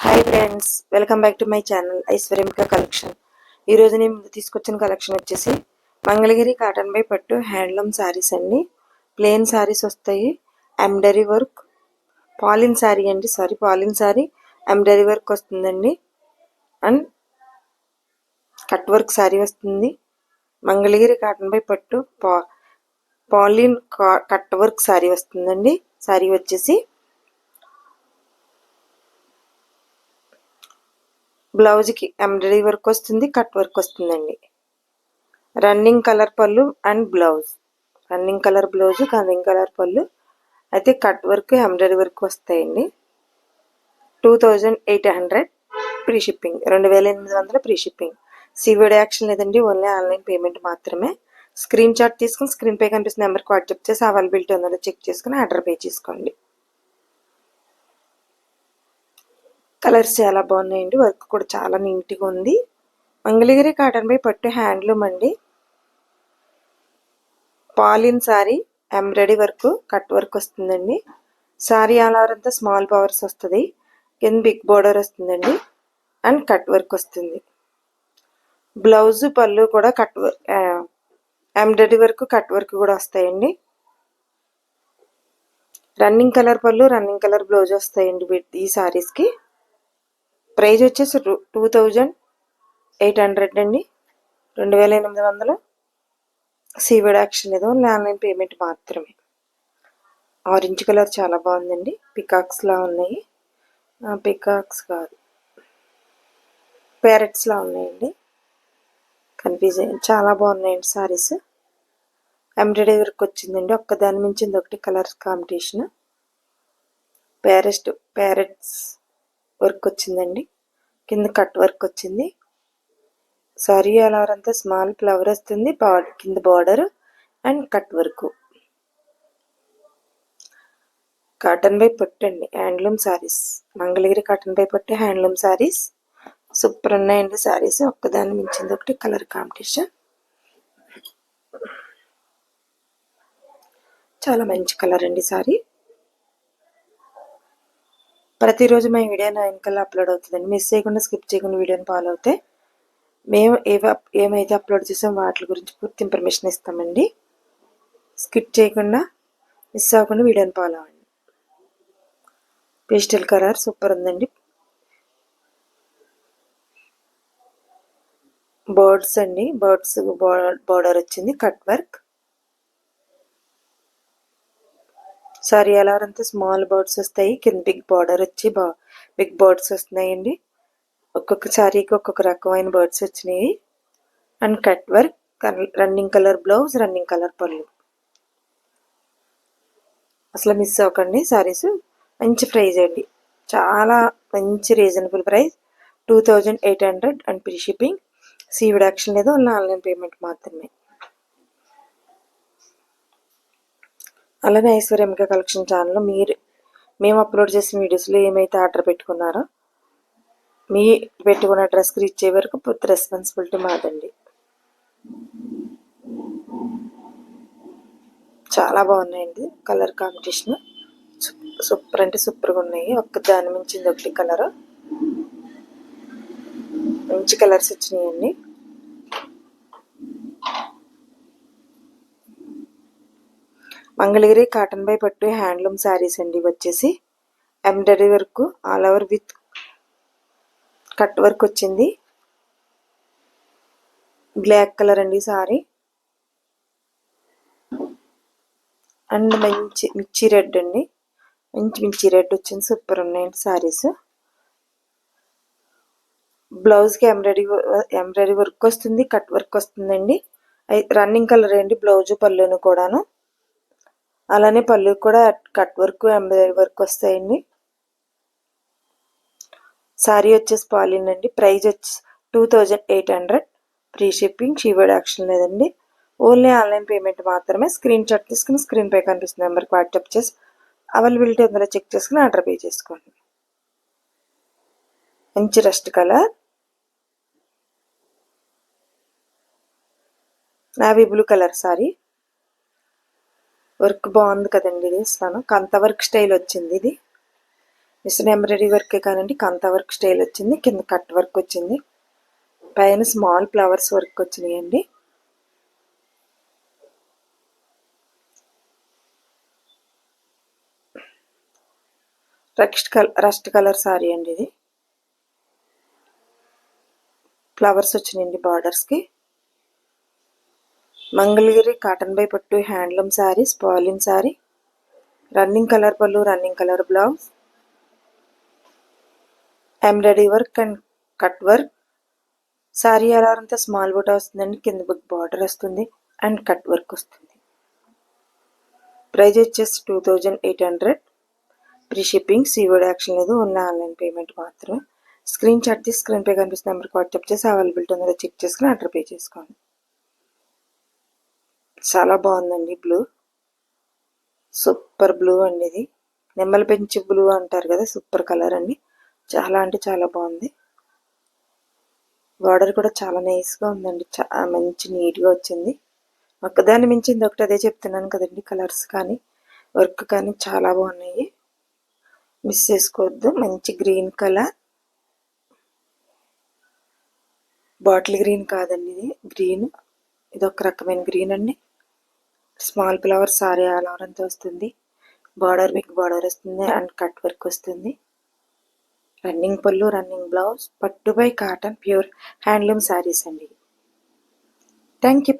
Hi friends, welcome back to my channel ఐశ్వర్యమిక collection. ఈరోజు నేను తీసుకొచ్చిన కలెక్షన్ వచ్చేసి మంగళగిరి కాటన్ బై పట్టు హ్యాండ్లూమ్ శారీస్ అండి. ప్లెయిన్ శారీస్ వస్తాయి, ఎంబ్రాయిడరీ వర్క్ పాలిన్ శారీ అండి. పాలిన్ శారీ ఎంబ్రాయిడరీ వర్క్ వస్తుందండి అండ్ కట్ వర్క్ శారీ వస్తుంది. మంగళగిరి కాటన్ బై పట్టు పాలిన్ కట్ వర్క్ శారీ వస్తుందండి. శారీ వచ్చేసి బ్లౌజ్కి ఎంబ్రాయిడరీ వర్క్ వస్తుంది, కట్ వర్క్ వస్తుందండి. రన్నింగ్ కలర్ పళ్ళు and blouse, running colour blouse, running colour పళ్ళు. అయితే కట్ వర్క్ ఎంబ్రాయిడరీ వర్క్ వస్తాయండి. 2800 free shipping, 2800 free shipping. CVD action లేదండి, ఓన్లీ ఆన్లైన్ పేమెంట్ మాత్రమే. స్క్రీన్ షాట్ తీసుకుని స్క్రీన్ పై కనిపిస్తున్న నెంబర్కి వాట్సాప్ చేసి అవైలబిలిటీ ఉందో చెక్ చేసుకుని ఆర్డర్ పే చేసుకోండి. కలర్స్ చాలా బాగున్నాయండి, వర్క్ కూడా చాలా నీట్గా ఉంది. మంగళగిరి కాటన్ బై పట్టు హ్యాండ్లూమ్ అండి. పాలిన్ sari embroidery work cut work వస్తుందండి. శారీ ఆల్ ఓవర్ అంతా స్మాల్ పవర్స్ వస్తుంది, కింద బిగ్ బోర్డర్ వస్తుందండి అండ్ కట్ వర్క్ వస్తుంది. బ్లౌజ్ పళ్ళు కూడా ఎంబ్రాయిడరీ వర్క్ కట్ వర్క్ కూడా వస్తాయండి. రన్నింగ్ కలర్ పళ్ళు, రన్నింగ్ కలర్ బ్లౌజ్ వస్తాయండి ఈ శారీస్కి. ప్రైజ్ వచ్చేసి 2800 అండి, 2800. సివిడి యాక్షన్ లేదు, ఆన్లైన్ పేమెంట్ మాత్రమే. ఆరెంజ్ కలర్ చాలా బాగుందండి, పికాక్స్ లా ఉన్నాయి. పికాక్స్ కాదు, ప్యారెట్స్ లా ఉన్నాయండి. కన్ఫ్యూజ్ అయ్యింది, చాలా బాగున్నాయండి శారీస్. ఎంబ్రాయిడరీ వర్క్ వచ్చిందండి, ఒక్కదాని మించింది ఒకటి కలర్ కాంబినేషన్. ప్యారెట్స్ వర్క్ వచ్చిందండి, కింద కట్ వర్క్ వచ్చింది. సారీ ఆల్ ఓవర్ అంతా స్మాల్ ఫ్లవర్ వస్తుంది, కింద border and cut work. Cotton by పట్టు అండి, handloom saris. Mangalagiri cotton by పట్టు హ్యాండ్లూమ్ శారీస్ సూపర్ ఉన్నాయండి. శారీస్ ఒక్కదాని మించింది ఒకటి కలర్ కాంబినేషన్. చాలా మంచి కలర్ అండి శారీ. ప్రతిరోజు మా వీడియో 9 కల్లా అప్లోడ్ అవుతుందండి. మిస్ చేయకుండా స్కిప్ చేయకుండా వీడియోని ఫాలో అవుతే మేము ఏమైతే అప్లోడ్ చేసామో వాటి గురించి పూర్తి ఇన్ఫర్మేషన్ ఇస్తామండి. స్కిప్ చేయకుండా మిస్ అవ్వకుండా వీడియోని ఫాలో అవ్వండి. పేస్టల్ కలర్ సూపర్ ఉందండి. బర్డ్స్ అండి, బర్డ్స్ బోర్డర్ వచ్చింది, కట్ వర్క్. సారీ అలా అంతా స్మాల్ బర్డ్స్ వస్తాయి, కింద బిగ్ బార్డర్ వచ్చి బిగ్ బర్డ్స్ వస్తున్నాయండి. ఒక్కొక్క శారీకి ఒక్కొక్క రకమైన బర్డ్స్ వచ్చినాయి and cut work. Running colour blouse, running colour పళ్ళు. అసలు మిస్ అవ్వకండి శారీస్. మంచి ప్రైజ్ అండి, చాలా మంచి reasonable price. 2800 and free shipping. CVD action లేదు, ఆన్లైన్ పేమెంట్ మాత్రమే. అలానే ఐశ్వర్యమిక కలెక్షన్ ఛానల్లో మేము అప్లోడ్ చేసిన వీడియోస్లో ఏమైతే ఆర్డర్ పెట్టుకున్నారో మీ పెట్టుకున్న డ్రెస్కి రీచ్ అయ్యే వరకు పూర్తి రెస్పాన్సిబిలిటీ మాదండి. చాలా బాగున్నాయండి, కలర్ కాంబినేషన్ సూపర్ అంటే సూపర్గా ఉన్నాయి. ఒక్క దాని మించింది ఒకటి కలర్, మంచి కలర్స్ వచ్చినాయండి. మంగళగిరి కాటన్ బై పట్టు హ్యాండ్లూమ్ శారీస్ అండి. వచ్చేసి embroidery work all over with cut work వచ్చింది. బ్లాక్ కలర్ అండి సారీ అండ్ మంచి మిర్చి రెడ్ అండి, మంచి మిర్చి రెడ్ వచ్చింది. సూపర్ ఉన్నాయండి శారీస్. బ్లౌజ్కి ఎంబ్రాయిడరీ వర్క్ వస్తుంది, కట్ వర్క్ వస్తుందండి. రన్నింగ్ కలర్ అండి బ్లౌజ్ పళ్ళును కూడాను. అలానే పళ్ళు కూడా కట్ వర్క్ ఎంబ్రాయిడరీ వర్క్ వస్తాయండి. శారీ వచ్చేసి పాలిన్ అండి. ప్రైజ్ వచ్చి 2800 ప్రీ షిప్పింగ్. సివిడి యాక్షన్ లేదండి, ఓన్లీ ఆన్లైన్ పేమెంట్ మాత్రమే. స్క్రీన్ షాట్ తీసుకుని స్క్రీన్ పై కనిపిస్తున్న నెంబర్కి వాట్సాప్ చేసి అవైలబిలిటీ ఉందో చెక్ చేసుకుని ఆర్డర్ పే చేసుకోండి. మంచి rust colour, navy blue colour sorry. Work బాగుంది కదండి, ఇది ఇస్తాను. కంత వర్క్ స్టైల్ వచ్చింది ఇది. మిషన్ ఎంబ్రాయిడరీ వర్కే కానండి, కంతా వర్క్ స్టైల్ వచ్చింది, కింద కట్ వర్క్ వచ్చింది, పైన స్మాల్ ఫ్లవర్స్ వర్క్ వచ్చినాయండి. రస్ట్ కలర్ సారీ అండి ఇది. ఫ్లవర్స్ వచ్చినాయండి బార్డర్స్కి. మంగళగిరి కాటన్ బై పట్టు handloom saris, plain sari, running colour పళ్ళు, running colour blouse, embroidery work and cut work. Sari ఎలా అంతా స్మాల్ బూటా వస్తుందండి, కింద బార్డర్ వస్తుంది అండ్ కట్ వర్క్ వస్తుంది. ప్రైజ్ వచ్చేసి 2800. ఫ్రీ షిప్పింగ్, సీవర్డ్ యాక్షన్ లేదు, ఓన్లీ ఆన్లైన్ పేమెంట్ మాత్రమే. స్క్రీన్ షాట్ తీసి స్క్రీన్ పే కనిపిస్తున్న నెంబర్కి వాట్సాప్ చేసి అవైలబిలిటీ ఉందో చెక్ చేసుకుని ఆర్డర్ పే చేసుకోండి. చాలా బాగుందండి బ్లూ, సూపర్ బ్లూ అండి ఇది. నెమ్మల పెంచి బ్లూ అంటారు కదా, సూపర్ కలర్ అండి, చాలా అంటే చాలా బాగుంది. బార్డర్ కూడా చాలా నైస్గా ఉందండి, మంచి నీట్గా వచ్చింది. ఒక్కదాన్ని మించింది ఒకటి, అదే చెప్తున్నాను కదండి. కలర్స్ కానీ వర్క్ కానీ చాలా బాగున్నాయి, మిస్ చేసుకోవద్దు. మంచి గ్రీన్ కలర్, బాటిల్ గ్రీన్ కాదండి ఇది, గ్రీన్. ఇది ఒక రకమైన గ్రీన్ అండి. Small flower sari all over అంతా వస్తుంది, బార్డర్ బిగ్ బార్డర్ వస్తుంది అండ్ కట్ వర్క్ వస్తుంది. రన్నింగ్ పళ్ళు, రన్నింగ్ బ్లౌజ్, పట్టు by cotton pure handloom saris అండి. Thank you.